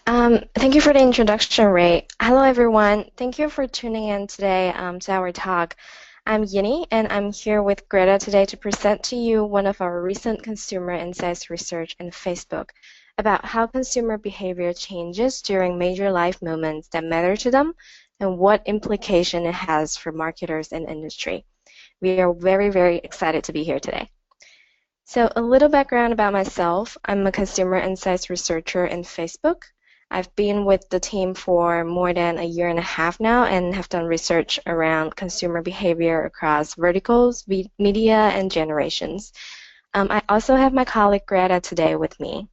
Thank you for the introduction, Ray. Hello, everyone. Thank you for tuning in today to our talk. I'm Yini, and I'm here with Greta today to present to you one of our recent consumer insights research in Facebook about how consumer behavior changes during major life moments that matter to them and what implication it has for marketers and industry. We are very, very excited to be here today. So a little background about myself. I'm a consumer insights researcher in Facebook. I've been with the team for more than a year and a half now and have done research around consumer behavior across verticals, media, and generations. I also have my colleague Greta today with me.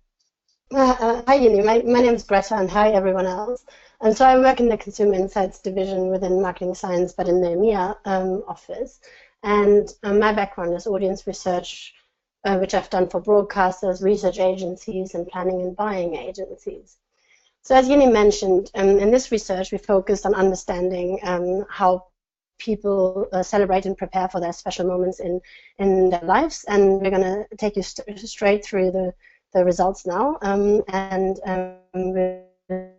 Hi, Yini. My name is Greta, and hi, everyone else. And so I work in the Consumer Insights division within Marketing Science, but in the EMEA office. And my background is audience research, which I've done for broadcasters, research agencies, and planning and buying agencies. So as Yini mentioned, in this research, we focused on understanding how people celebrate and prepare for their special moments in their lives. And we're going to take you straight through the results now, and we'll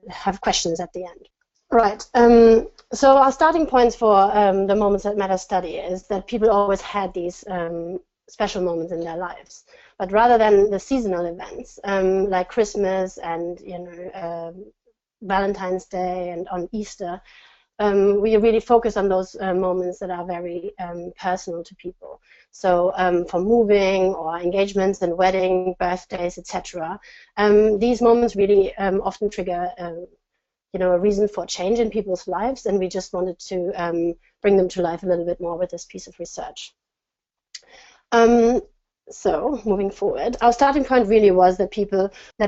have questions at the end. Right. So our starting points for the Moments That Matter study is that people always had these special moments in their lives. But rather than the seasonal events like Christmas and Valentine's Day and on Easter, we really focus on those moments that are very personal to people. So for moving or engagements and wedding, birthdays, etc., these moments really often trigger a reason for change in people's lives, and we just wanted to bring them to life a little bit more with this piece of research. So moving forward, our starting point really was that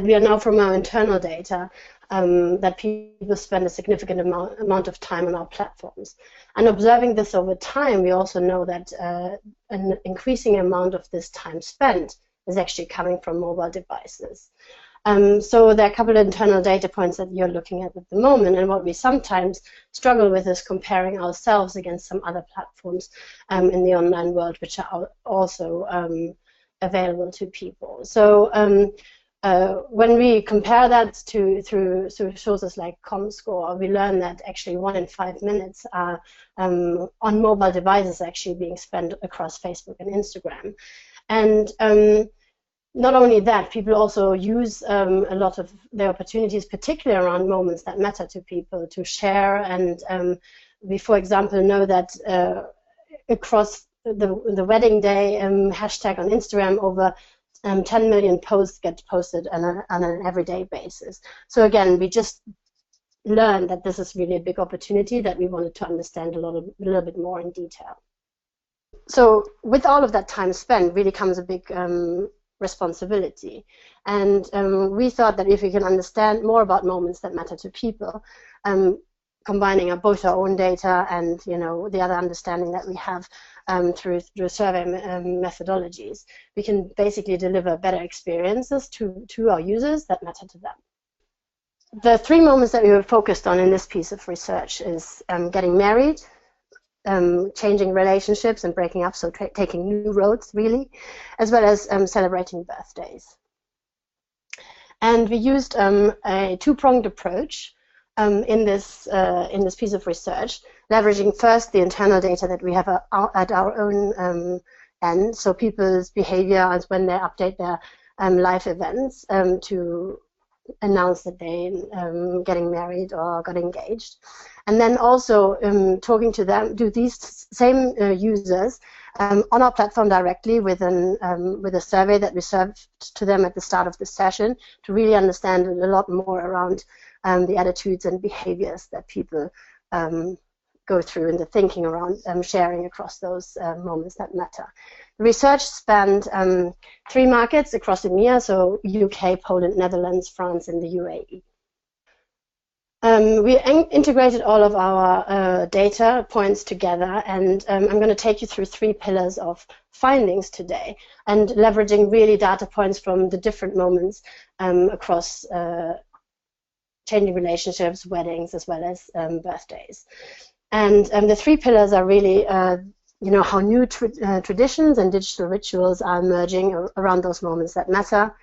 we are now from our internal data, that people spend a significant amount of time on our platforms. And observing this over time, we also know that an increasing amount of this time spent is actually coming from mobile devices. So there are a couple of internal data points that you're looking at the moment, and what we sometimes struggle with is comparing ourselves against some other platforms in the online world, which are also available to people. So when we compare that through sources like ComScore, we learn that actually 1 in 5 minutes are on mobile devices actually being spent across Facebook and Instagram. And not only that, people also use a lot of their opportunities, particularly around moments that matter to people, to share. And we, for example, know that across the wedding day hashtag on Instagram, over 10 million posts get posted on an everyday basis. So again, we just learned that this is really a big opportunity that we wanted to understand a little bit more in detail. So with all of that time spent really comes a big responsibility. And we thought that if we can understand more about moments that matter to people, combining both our own data and the other understanding that we have through survey methodologies, we can basically deliver better experiences to our users that matter to them. The 3 moments that we were focused on in this piece of research is getting married, changing relationships and breaking up, so taking new roads really, as well as celebrating birthdays. And we used a 2-pronged approach in this piece of research, leveraging first the internal data that we have at our own end, so people's behavior as when they update their life events to announce that they're getting married or got engaged. And then also talking to them, do these same users on our platform directly with a survey that we served to them at the start of the session to really understand a lot more around the attitudes and behaviors that people go through and the thinking around sharing across those moments that matter. The research spanned 3 markets across EMEA, so UK, Poland, Netherlands, France, and the UAE. We integrated all of our data points together, and I'm going to take you through 3 pillars of findings today, and leveraging really data points from the different moments across changing relationships, weddings, as well as birthdays. And the 3 pillars are really how new traditions and digital rituals are emerging around those moments that matter.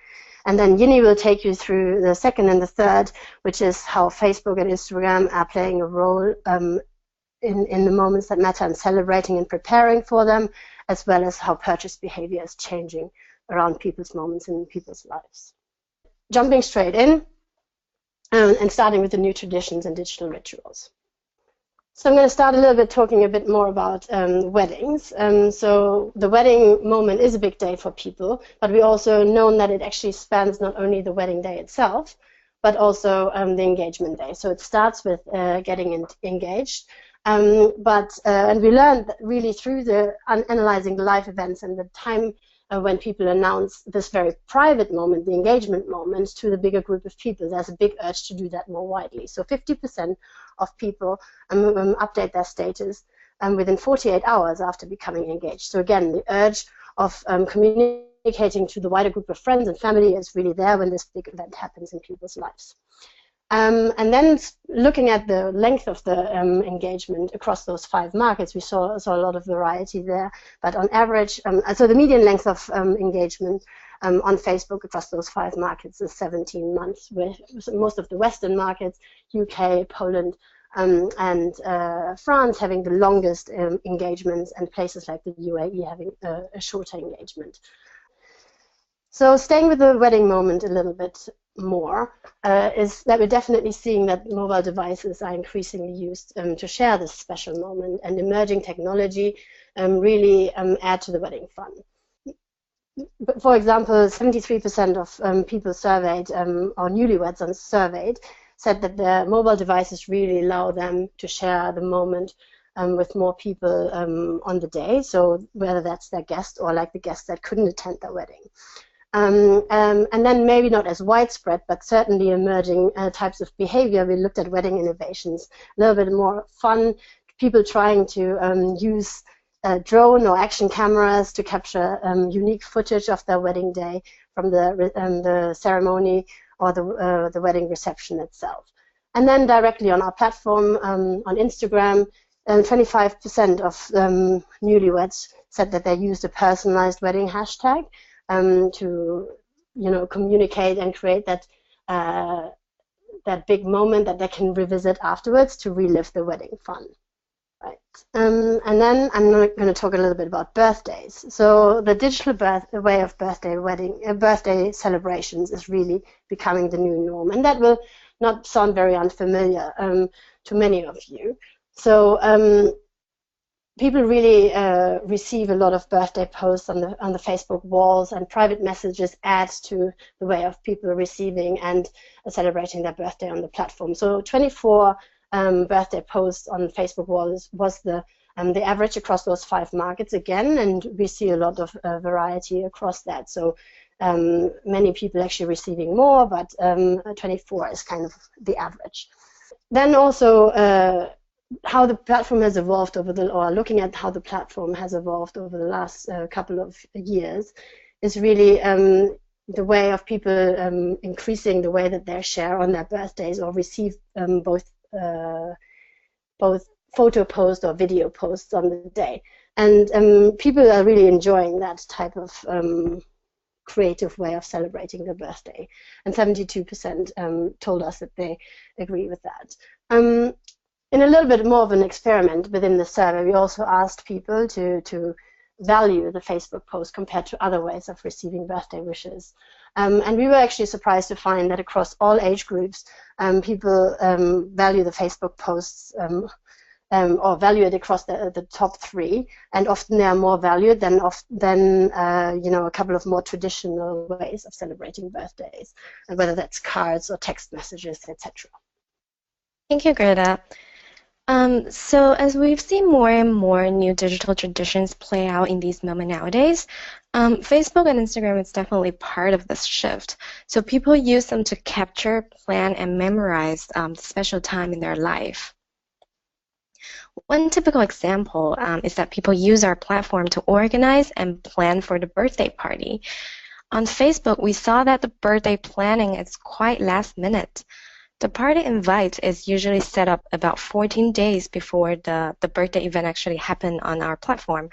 And then Yini will take you through the second and the third, which is how Facebook and Instagram are playing a role in the moments that matter and celebrating and preparing for them, as well as how purchase behavior is changing around people's moments in people's lives. Jumping straight in and starting with the new traditions and digital rituals. So I'm going to start a little bit talking a bit more about weddings. So the wedding moment is a big day for people, but we also know that it actually spans not only the wedding day itself, but also the engagement day. So it starts with getting engaged. And we learned that really through the analyzing the live events and the time when people announce this very private moment, the engagement moment, to the bigger group of people, there's a big urge to do that more widely. So 50% of people update their status within 48 hours after becoming engaged. So again, the urge of communicating to the wider group of friends and family is really there when this big event happens in people's lives. And then looking at the length of the engagement across those 5 markets, we saw a lot of variety there. But on average, so the median length of engagement on Facebook across those 5 markets is 17 months, with most of the Western markets, UK, Poland, and France having the longest engagements, and places like the UAE having a shorter engagement. So staying with the wedding moment a little bit more, is that we're definitely seeing that mobile devices are increasingly used to share this special moment, and emerging technology really add to the wedding fun. But for example, 73% of people surveyed, or newlyweds surveyed, said that their mobile devices really allow them to share the moment with more people on the day, so whether that's their guest or like the guests that couldn't attend their wedding. And then maybe not as widespread, but certainly emerging types of behavior. We looked at wedding innovations, a little bit more fun, people trying to use drone or action cameras to capture unique footage of their wedding day from the ceremony or the wedding reception itself. And then directly on our platform, on Instagram, 25% of newlyweds said that they used a personalized wedding hashtag to, communicate and create that big moment that they can revisit afterwards to relive the wedding fun. Right. And then I'm going to talk a little bit about birthdays. So the digital way of birthday celebrations is really becoming the new norm, and that will not sound very unfamiliar to many of you. So people really receive a lot of birthday posts on the Facebook walls, and private messages add to the way of people receiving and celebrating their birthday on the platform. So 24 birthday posts on Facebook walls was the average across those 5 markets again, and we see a lot of variety across that. So many people actually receiving more, but 24 is kind of the average. Then also how the platform has evolved looking at how the platform has evolved over the last couple of years is really the way of people increasing the way that they share on their birthdays or receive both photo posts or video posts on the day. And people are really enjoying that type of creative way of celebrating their birthday. And 72% told us that they agree with that. In a little bit more of an experiment within the survey, we also asked people to value the Facebook post compared to other ways of receiving birthday wishes. And we were actually surprised to find that across all age groups, people value the Facebook posts or value it across the top 3, and often they are more valued than a couple of more traditional ways of celebrating birthdays, and whether that's cards or text messages, etc. Thank you, Greta. So as we've seen more and more new digital traditions play out in these moments nowadays, Facebook and Instagram is definitely part of this shift. So people use them to capture, plan, and memorize the special time in their life. One typical example is that people use our platform to organize and plan for the birthday party. On Facebook, we saw that the birthday planning is quite last minute. The party invite is usually set up about 14 days before the birthday event actually happened on our platform.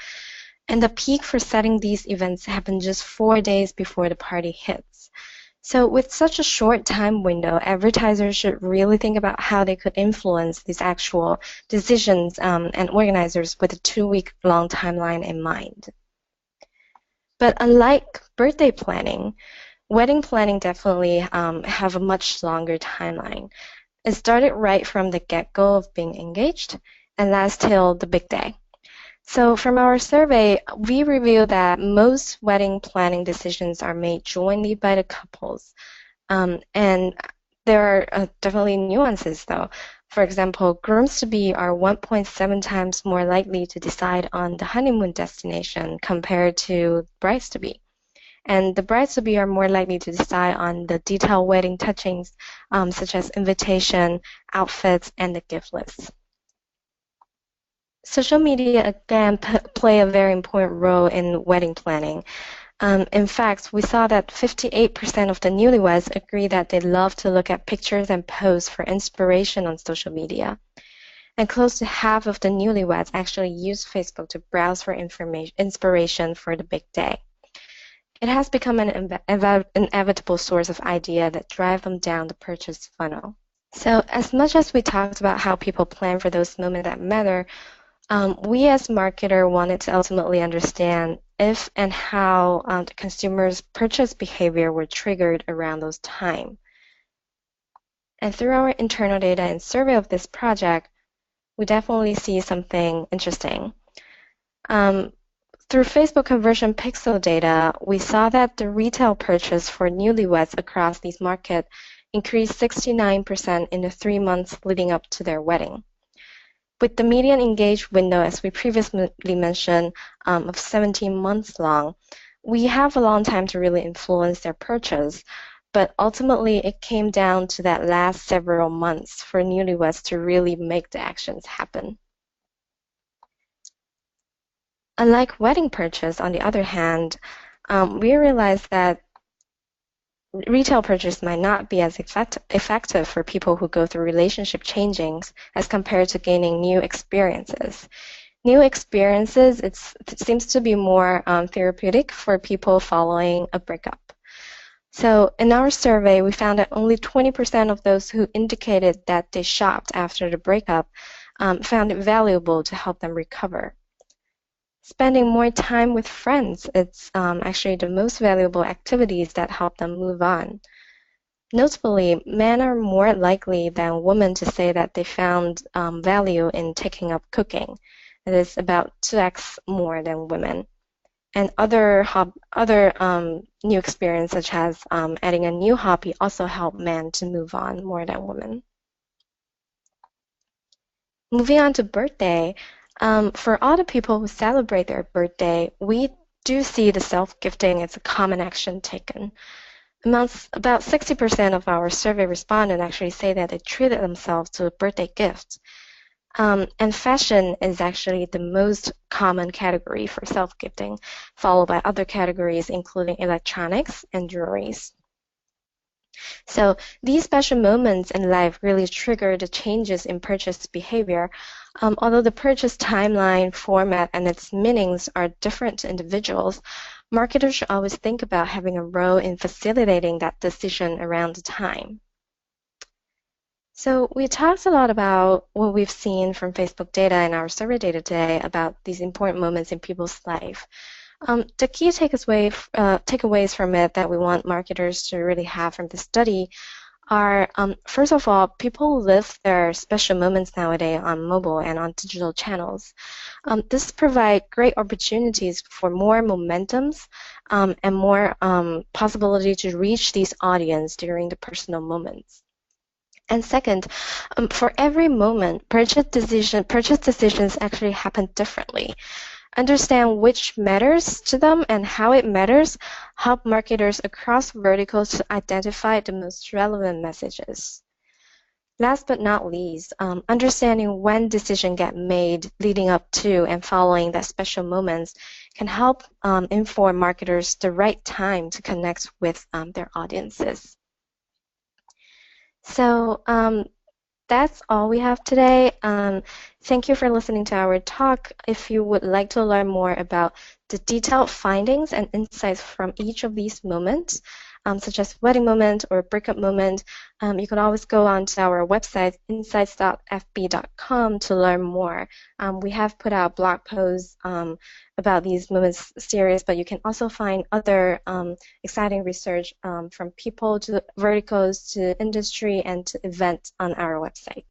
And the peak for setting these events happened just 4 days before the party hits. So with such a short time window, advertisers should really think about how they could influence these actual decisions and organizers with a 2-week long timeline in mind. But unlike birthday planning, wedding planning definitely have a much longer timeline. It started right from the get-go of being engaged and lasts till the big day. So from our survey, we revealed that most wedding planning decisions are made jointly by the couples. And there are definitely nuances though. For example, grooms-to-be are 1.7 times more likely to decide on the honeymoon destination compared to brides-to-be. And the brides-to-be are more likely to decide on the detailed wedding touchings, such as invitation, outfits, and the gift list. Social media again play a very important role in wedding planning. In fact, we saw that 58% of the newlyweds agree that they love to look at pictures and posts for inspiration on social media. And close to half of the newlyweds actually use Facebook to browse for inspiration for the big day. It has become an inevitable source of idea that drive them down the purchase funnel. So as much as we talked about how people plan for those moments that matter, we as marketer wanted to ultimately understand if and how the consumer's purchase behavior were triggered around those time. And through our internal data and survey of this project, we definitely see something interesting. Through Facebook conversion pixel data, we saw that the retail purchase for newlyweds across these markets increased 69% in the 3 months leading up to their wedding. With the median engaged window, as we previously mentioned, of 17 months long, we have a long time to really influence their purchase, but ultimately it came down to that last several months for newlyweds to really make the actions happen. Unlike wedding purchase, on the other hand, we realized that retail purchase might not be as effective for people who go through relationship changings as compared to gaining new experiences. New experiences, it seems to be more therapeutic for people following a breakup. So in our survey, we found that only 20% of those who indicated that they shopped after the breakup found it valuable to help them recover. Spending more time with friends, it's actually the most valuable activities that help them move on. Notably, men are more likely than women to say that they found value in taking up cooking. It is about 2x more than women. And other new experiences, such as adding a new hobby, also help men to move on more than women. Moving on to birthday, for all the people who celebrate their birthday, we do see the self-gifting as a common action taken. About 60% of our survey respondents actually say that they treated themselves to a birthday gift. And fashion is actually the most common category for self-gifting, followed by other categories including electronics and jewelries. So these special moments in life really trigger the changes in purchase behavior. Although the purchase timeline, format, and its meanings are different to individuals, marketers should always think about having a role in facilitating that decision around the time. So we talked a lot about what we've seen from Facebook data and our survey data today about these important moments in people's life. The key takeaways from it that we want marketers to really have from this study are, first of all, people live their special moments nowadays on mobile and on digital channels. This provides great opportunities for more momentums and more possibility to reach these audience during the personal moments. And second, for every moment, purchase decisions actually happen differently. Understand which matters to them and how it matters help marketers across verticals to identify the most relevant messages. Last but not least, understanding when decisions get made leading up to and following that special moments can help inform marketers the right time to connect with their audiences. So that's all we have today. Thank you for listening to our talk. If you would like to learn more about the detailed findings and insights from each of these moments, such as wedding moment or breakup moment, you can always go onto our website, insights.fb.com, to learn more. We have put out blog posts about these moments series, but you can also find other exciting research from people to verticals to industry and to events on our website.